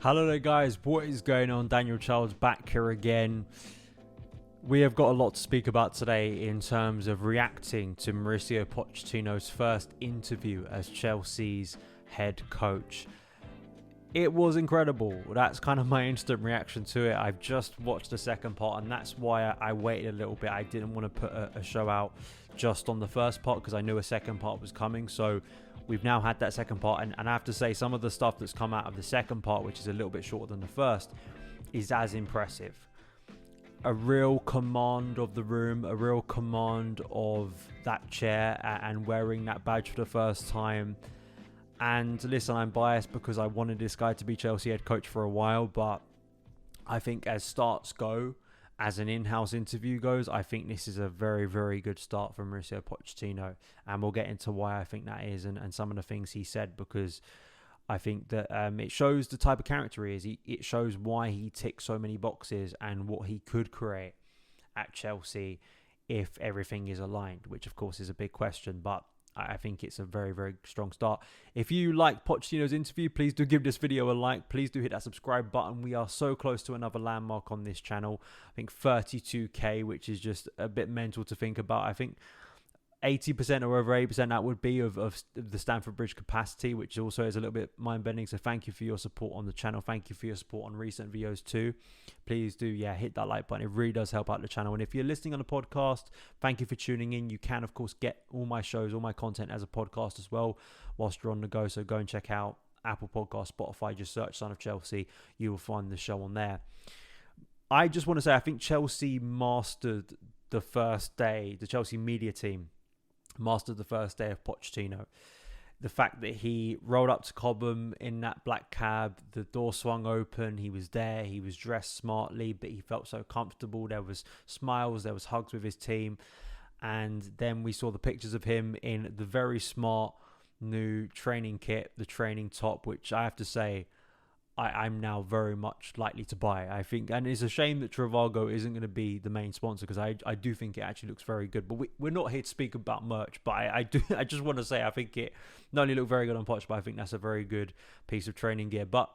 Hello there guys, what is going on? Daniel Charles back here again. We have got a lot to speak about today in terms of reacting to Mauricio Pochettino's first interview as Chelsea's head coach. It was incredible. That's kind of my instant reaction to it. I've just watched the second part and that's why I waited a little bit. I didn't want to put a show out just on the first part because I knew a second part was coming. So we've now had that second part, and I have to say some of the stuff that's come out of the second part, which is a little bit shorter than the first, is as impressive. A real command of the room, a real command of that chair and wearing that badge for the first time. And listen, I'm biased because I wanted this guy to be Chelsea head coach for a while, but I think as starts go, as an in-house interview goes, I think this is a very, very good start from Mauricio Pochettino. And we'll get into why I think that is and some of the things he said, because I think that it shows the type of character he is. It shows why he ticks so many boxes and what he could create at Chelsea if everything is aligned, which of course is a big question, but I think it's a very, very strong start. If you like Pochettino's interview, please do give this video a like. Please do hit that subscribe button. We are so close to another landmark on this channel. I think 32k, which is just a bit mental to think about. I think 80% or over 80% that would be of the Stamford Bridge capacity, which also is a little bit mind-bending. So thank you for your support on the channel. Thank you for your support on recent videos too. Please do, hit that like button. It really does help out the channel. And if you're listening on the podcast, thank you for tuning in. You can, of course, get all my shows, all my content as a podcast as well whilst you're on the go. So go and check out Apple Podcasts, Spotify. Just search Son of Chelsea. You will find the show on there. I just want to say I think Chelsea mastered the first day, the Chelsea media team mastered the first day of Pochettino. The fact that he rolled up to Cobham in that black cab, the door swung open, he was there, he was dressed smartly, but he felt so comfortable. There was smiles, there was hugs with his team. And then we saw the pictures of him in the very smart new training kit, the training top, which I have to say, I'm now very much likely to buy, I think. And it's a shame that Trivago isn't going to be the main sponsor, because I do think it actually looks very good. But we're not here to speak about merch. But I just want to say I think it not only looked very good on Poch, but I think that's a very good piece of training gear. But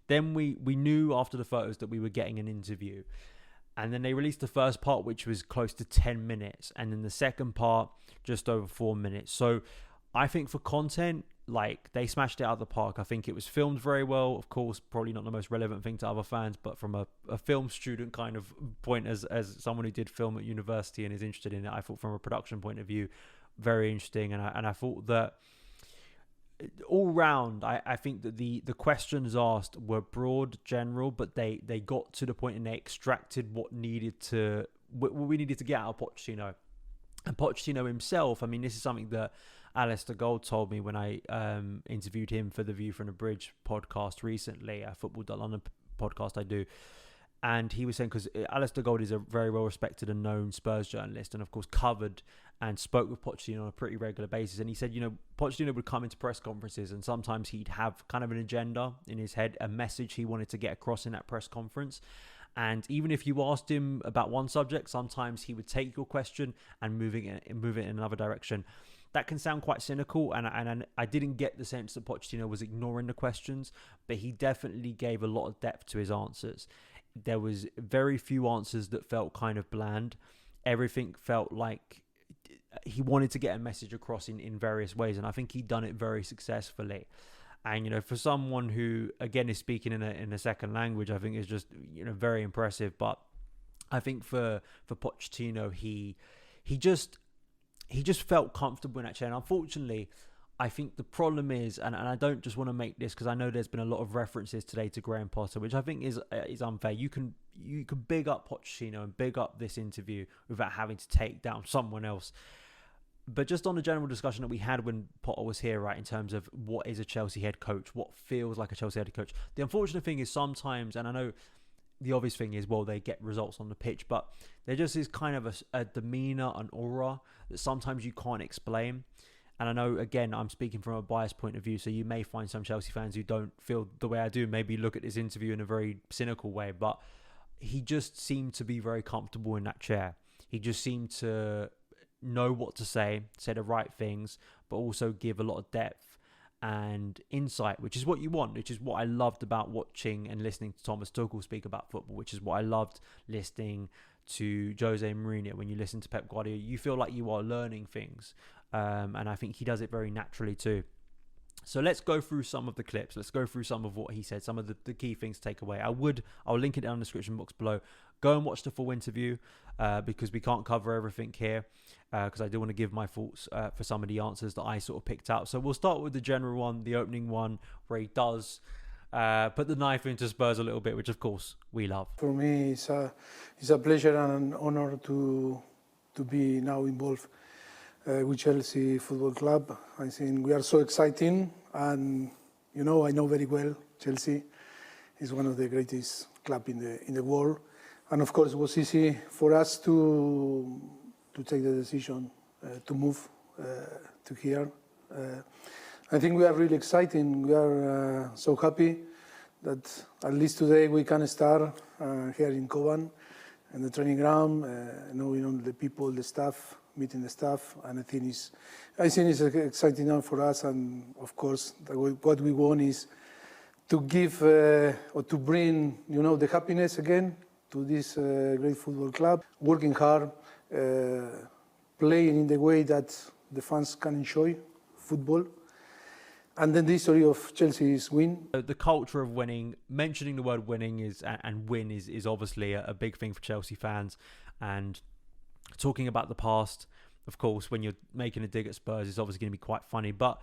then we knew after the photos that we were getting an interview. And then they released the first part, which was close to 10 minutes. And then the second part, just over 4 minutes. So I think for content, like, they smashed it out of the park. I think it was filmed very well. Of course, probably not the most relevant thing to other fans, but from a film student kind of point, as someone who did film at university and is interested in it, I thought from a production point of view, very interesting. And I thought that all round, I think that the questions asked were broad, general, but they got to the point and they extracted what we needed to get out of Pochettino. And Pochettino himself, I mean, this is something that Alistair Gold told me when I interviewed him for the View from the Bridge podcast recently, a Football.London podcast I do. And he was saying, because Alistair Gold is a very well-respected and known Spurs journalist and, of course, covered and spoke with Pochettino on a pretty regular basis. And he said, Pochettino would come into press conferences and sometimes he'd have kind of an agenda in his head, a message he wanted to get across in that press conference. And even if you asked him about one subject, sometimes he would take your question and move it in another direction. That can sound quite cynical, and I didn't get the sense that Pochettino was ignoring the questions, but he definitely gave a lot of depth to his answers. There was very few answers that felt kind of bland. Everything felt like he wanted to get a message across in various ways, and I think he'd done it very successfully. And, for someone who, again, is speaking in a second language, I think is just, very impressive. But I think for Pochettino, he just felt comfortable in that chair. And unfortunately, I think the problem is, and I don't just want to make this, because I know there's been a lot of references today to Graham Potter, which I think is unfair. You can big up Pochettino and big up this interview without having to take down someone else. But just on the general discussion that we had when Potter was here, right, in terms of what is a Chelsea head coach, what feels like a Chelsea head coach. The unfortunate thing is sometimes, and I know the obvious thing is, well, they get results on the pitch, but there just is kind of a demeanour, an aura that sometimes you can't explain. And I know, again, I'm speaking from a biased point of view, so you may find some Chelsea fans who don't feel the way I do, maybe look at this interview in a very cynical way, but he just seemed to be very comfortable in that chair. He just seemed to know what to say the right things, but also give a lot of depth and insight, which is what you want, which is what I loved about watching and listening to Thomas Tuchel speak about football, which is what I loved listening to Jose Mourinho. When you listen to Pep Guardiola, you feel like you are learning things, and I think he does it very naturally too. So let's go through some of the clips. Let's go through some of what he said, some of the key things to take away. I'll link it down in the description box below. Go and watch the full interview because we can't cover everything here because I do want to give my thoughts for some of the answers that I sort of picked out. So we'll start with the general one, the opening one, where he does put the knife into Spurs a little bit, which of course we love. For me, it's a pleasure and an honor to be now involved with Chelsea Football Club. I think we are so exciting, and I know very well Chelsea is one of the greatest clubs in the world, and of course it was easy for us to take the decision to move to here. I think we are really excited. We are so happy that at least today we can start here in Coban, in the training ground, knowing the people, the staff, meeting the staff, and I think it's exciting now for us. And of course, what we want is to give or to bring, the happiness again to this great football club. Working hard, playing in the way that the fans can enjoy football. And then the history of Chelsea is win. The culture of winning, mentioning the word winning and win is obviously a big thing for Chelsea fans. And talking about the past, of course, when you're making a dig at Spurs, is obviously going to be quite funny. But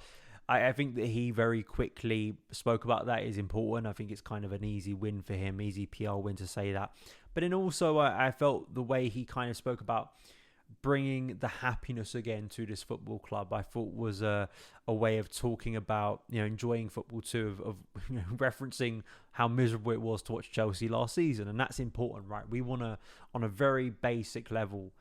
I think that he very quickly spoke about that is important. I think it's kind of an easy win for him, easy PR win to say that. But then also I felt the way he kind of spoke about bringing the happiness again to this football club, I thought was a way of talking about, enjoying football too, of referencing how miserable it was to watch Chelsea last season. And that's important, right? We want to, on a very basic level,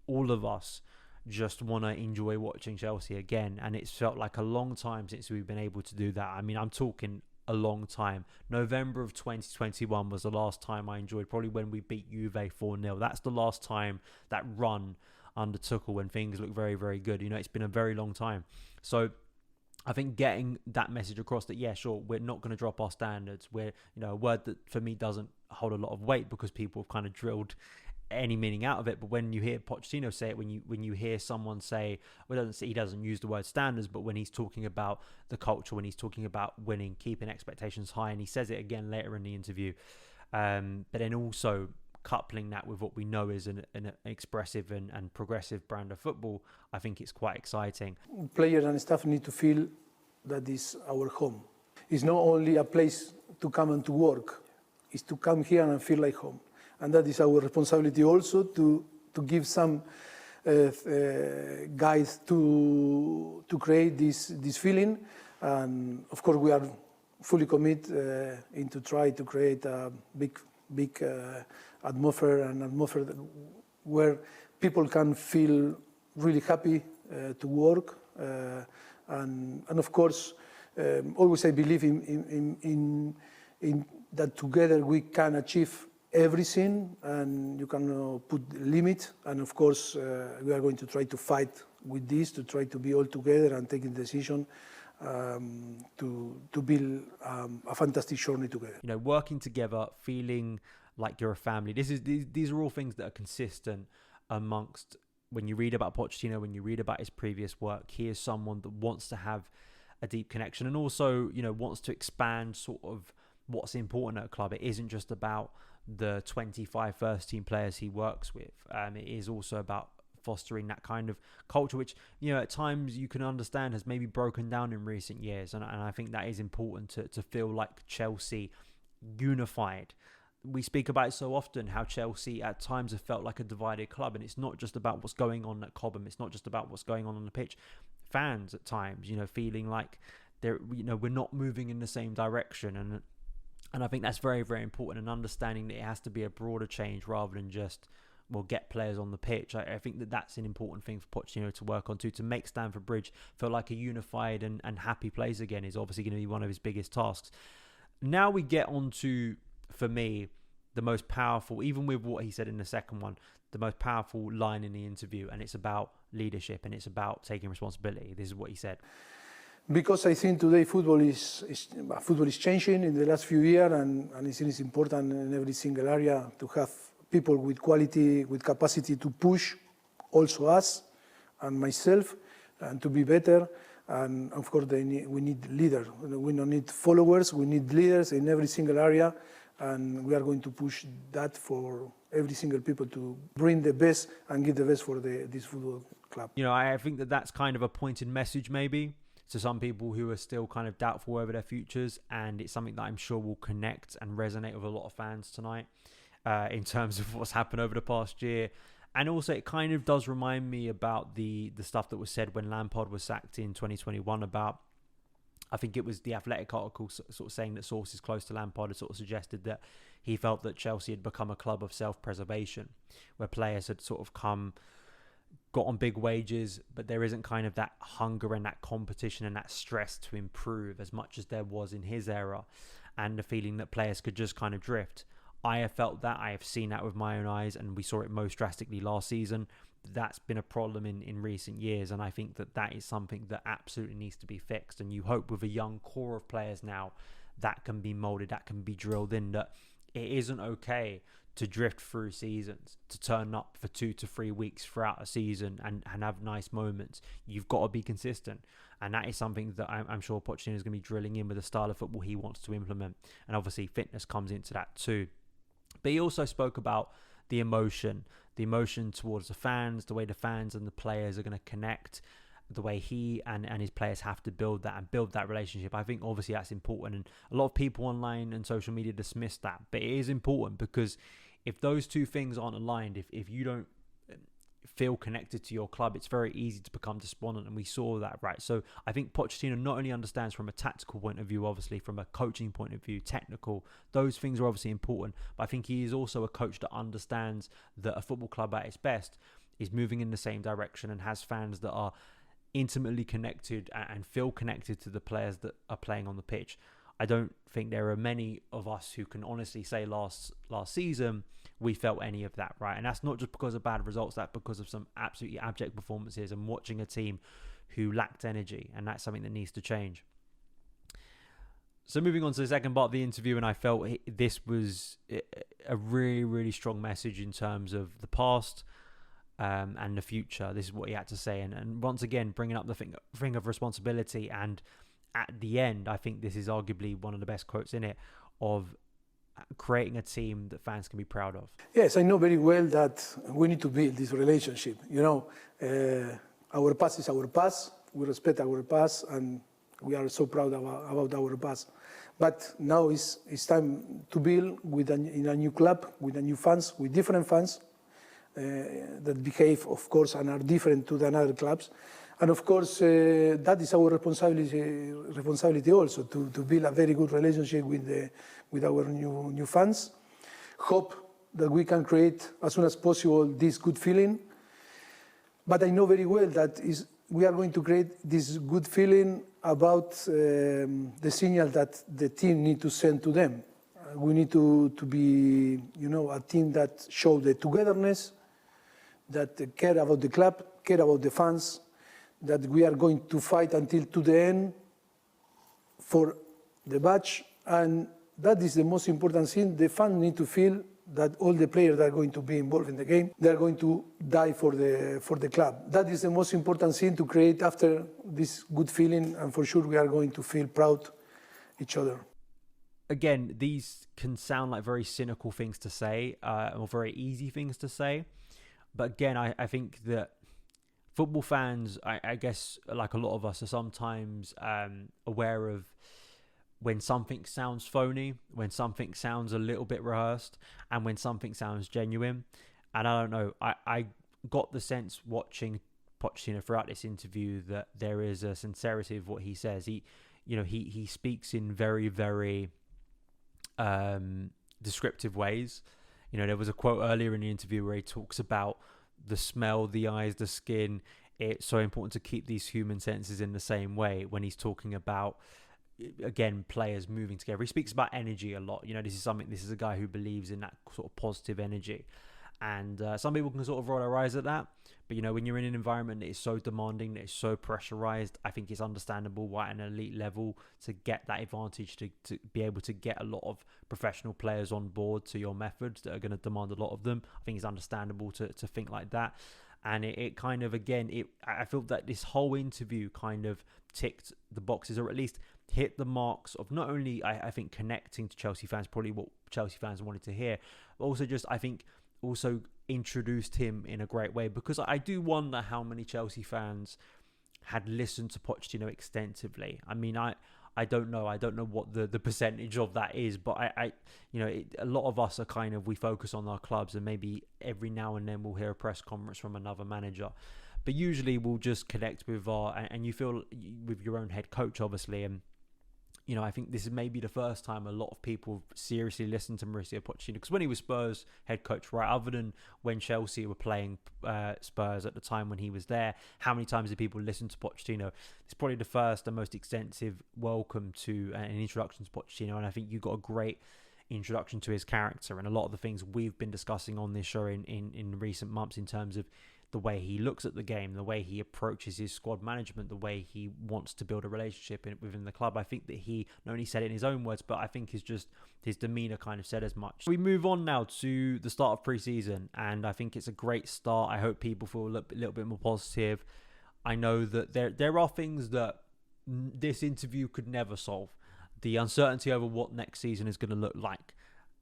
all of us just want to enjoy watching Chelsea again. And it's felt like a long time since we've been able to do that. I mean, I'm talking a long time. November of 2021 was the last time I enjoyed, probably when we beat Juve 4-0. That's the last time, that run under Tuchel, when things look very, very good. It's been a very long time. So I think getting that message across that, yeah, sure, we're not going to drop our standards. We're, a word that for me doesn't hold a lot of weight because people have kind of drilled any meaning out of it. But when you hear Pochettino say it, when you hear someone say, he doesn't use the word standards, but when he's talking about the culture, when he's talking about winning, keeping expectations high, and he says it again later in the interview, but then also coupling that with what we know is an expressive and progressive brand of football, I think it's quite exciting. Players and staff need to feel that is our home. It's not only a place to come and to work, it's to come here and feel like home. And that is our responsibility also to give some guides to create this feeling. And of course we are fully committed into try to create a big atmosphere where people can feel really happy to work, and of course always I believe in that together we can achieve everything, and you can put limit, and of course we are going to try to fight with this, to try to be all together and taking decision to build a fantastic journey together. Working together, feeling like you're a family. These are all things that are consistent amongst, when you read about Pochettino, when you read about his previous work. He is someone that wants to have a deep connection and also, wants to expand sort of what's important at a club. It isn't just about the 25 first team players he works with. It is also about fostering that kind of culture, which, at times you can understand has maybe broken down in recent years. And I think that is important to feel like Chelsea unified. We speak about it so often, how Chelsea at times have felt like a divided club. And it's not just about what's going on at Cobham. It's not just about what's going on the pitch. Fans at times, feeling like we're not moving in the same direction. And I think that's very, very important, and understanding that it has to be a broader change rather than just, get players on the pitch. I think that's an important thing for Pochettino to work on too, to make Stamford Bridge feel like a unified and happy place again is obviously going to be one of his biggest tasks. Now we get on to, for me, the most powerful, even with what he said in the second one, the most powerful line in the interview, and it's about leadership and it's about taking responsibility. This is what he said. Because I think today football is changing in the last few years, and I think it's important in every single area to have people with quality, with capacity to push also us and myself, and to be better. And of course, we need leaders. We don't need followers. We need leaders in every single area, and we are going to push that for every single people to bring the best and give the best for this football club. You know, I think that's kind of a pointed message maybe to some people who are still kind of doubtful over their futures, and it's something that I'm sure will connect and resonate with a lot of fans tonight in terms of what's happened over the past year. And also it kind of does remind me about the stuff that was said when Lampard was sacked in 2021 about, I think it was the Athletic article sort of saying that sources close to Lampard had sort of suggested that he felt that Chelsea had become a club of self-preservation, where players had sort of got on big wages, but there isn't kind of that hunger and that competition and that stress to improve as much as there was in his era, and the feeling that players could just kind of drift. I have felt that, I have seen that with my own eyes, and we saw it most drastically last season. That's been a problem in recent years, and I think that is something that absolutely needs to be fixed. And you hope with a young core of players now that can be moulded, that can be drilled in, that it isn't okay to drift through seasons, to turn up for 2 to 3 weeks throughout a season and have nice moments. You've got to be consistent. And that is something that I'm sure Pochettino is going to be drilling in with the style of football he wants to implement. And obviously fitness comes into that too. But he also spoke about the emotion towards the fans, the way the fans and the players are going to connect, the way he and his players have to build that relationship. I think obviously that's important, and a lot of people online and social media dismiss that, but it is important, because if those two things aren't aligned, if you don't feel connected to your club, it's very easy to become despondent, and we saw that, right? So I think Pochettino not only understands from a tactical point of view, obviously from a coaching point of view, technical, those things are obviously important, but I think he is also a coach that understands that a football club at its best is moving in the same direction and has fans that are intimately connected and feel connected to the players that are playing on the pitch. I don't think there are many of us who can honestly say last season we felt any of that, right? And that's not just because of bad results, that's because of some absolutely abject performances and watching a team who lacked energy, and that's something that needs to change. So moving on to the second part of the interview, and I felt this was a really, really strong message in terms of the past and the future. This is what he had to say, and once again bringing up the thing of responsibility. And at the end, I think this is arguably one of the best quotes in it, of creating a team that fans can be proud of. Yes, I know very well that we need to build this relationship. You know, our past is our past. We respect our past, and we are so proud about our past. But now it's time to build in a new club, with a new fans, with different fans that behave, of course, and are different to the other clubs. And of course, that is our responsibility also, to build a very good relationship with our new fans. Hope that we can create as soon as possible this good feeling. But I know very well that we are going to create this good feeling about the signal that the team need to send to them. We need to be, a team that shows the togetherness, that care about the club, care about the fans, that we are going to fight until to the end for the badge, and that is the most important thing. The fans need to feel that all the players that are going to be involved in the game, they are going to die for the club. That is the most important thing to create after this good feeling, and for sure we are going to feel proud each other. Again, these can sound like very cynical things to say, or very easy things to say, but again, I think that football fans, I guess, like a lot of us, are sometimes aware of when something sounds phony, when something sounds a little bit rehearsed, and when something sounds genuine. And I don't know, I got the sense watching Pochettino throughout this interview that there is a sincerity of what he says. He speaks in very, very descriptive ways. There was a quote earlier in the interview where he talks about the smell, the eyes, the skin. It's so important to keep these human senses in the same way when he's talking about, again, players moving together. He speaks about energy a lot. This is a guy who believes in that sort of positive energy. And some people can sort of roll their eyes at that. But, you know, when you're in an environment that is so demanding, that is so pressurized, I think it's understandable why at an elite level to get that advantage, to be able to get a lot of professional players on board to your methods that are going to demand a lot of them. I think it's understandable to think like that. And it kind of, again, I feel that this whole interview kind of ticked the boxes, or at least hit the marks of not only, I think, connecting to Chelsea fans, probably what Chelsea fans wanted to hear, but also just, I think, also introduced him in a great way, because I do wonder how many Chelsea fans had listened to Pochettino extensively. I mean, I don't know. I don't know what the percentage of that is, but a lot of us are kind of, we focus on our clubs, and maybe every now and then we'll hear a press conference from another manager. But usually we'll just connect with and you feel with your own head coach, obviously. And, you know, I think this is maybe the first time a lot of people seriously listened to Mauricio Pochettino, because when he was Spurs head coach, right, other than when Chelsea were playing Spurs at the time when he was there, how many times did people listen to Pochettino? It's probably the first and most extensive welcome to an introduction to Pochettino, and I think you got a great introduction to his character and a lot of the things we've been discussing on this show in recent months, in terms of the way he looks at the game, the way he approaches his squad management, the way he wants to build a relationship within the club. I think that he not only said it in his own words, but I think his demeanour kind of said as much. We move on now to the start of pre-season, and I think it's a great start. I hope people feel a little bit more positive. I know that there are things that this interview could never solve. The uncertainty over what next season is going to look like,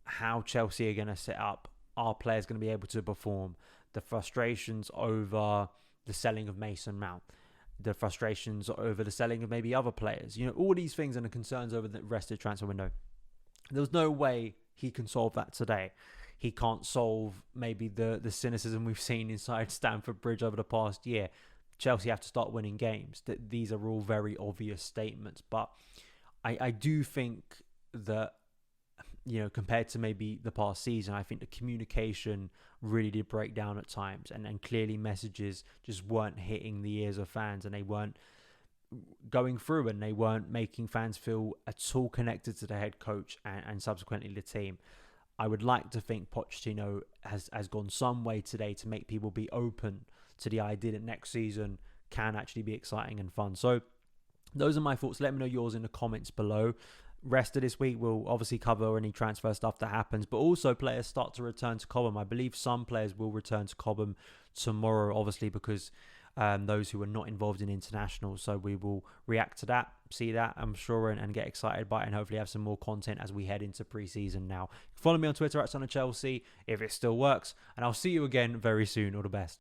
how Chelsea are going to set up, are players going to be able to perform, the frustrations over the selling of Mason Mount, the frustrations over the selling of maybe other players, you know, all these things and the concerns over the rest of the transfer window. There's no way he can solve that today. He can't solve maybe the cynicism we've seen inside Stamford Bridge over the past year. Chelsea have to start winning games. These are all very obvious statements, but I do think that, you know, compared to maybe the past season, I think the communication really did break down at times, and clearly messages just weren't hitting the ears of fans, and they weren't going through, and they weren't making fans feel at all connected to the head coach and subsequently the team. I would like to think Pochettino has gone some way today to make people be open to the idea that next season can actually be exciting and fun. So those are my thoughts. Let me know yours in the comments below. Rest of this week, we'll obviously cover any transfer stuff that happens, but also players start to return to Cobham. I believe some players will return to Cobham tomorrow, obviously, because those who are not involved in internationals. So we will react to that, see that, I'm sure, and get excited by it, and hopefully have some more content as we head into pre-season now. Follow me on Twitter at SonOfChelsea if it still works, and I'll see you again very soon. All the best.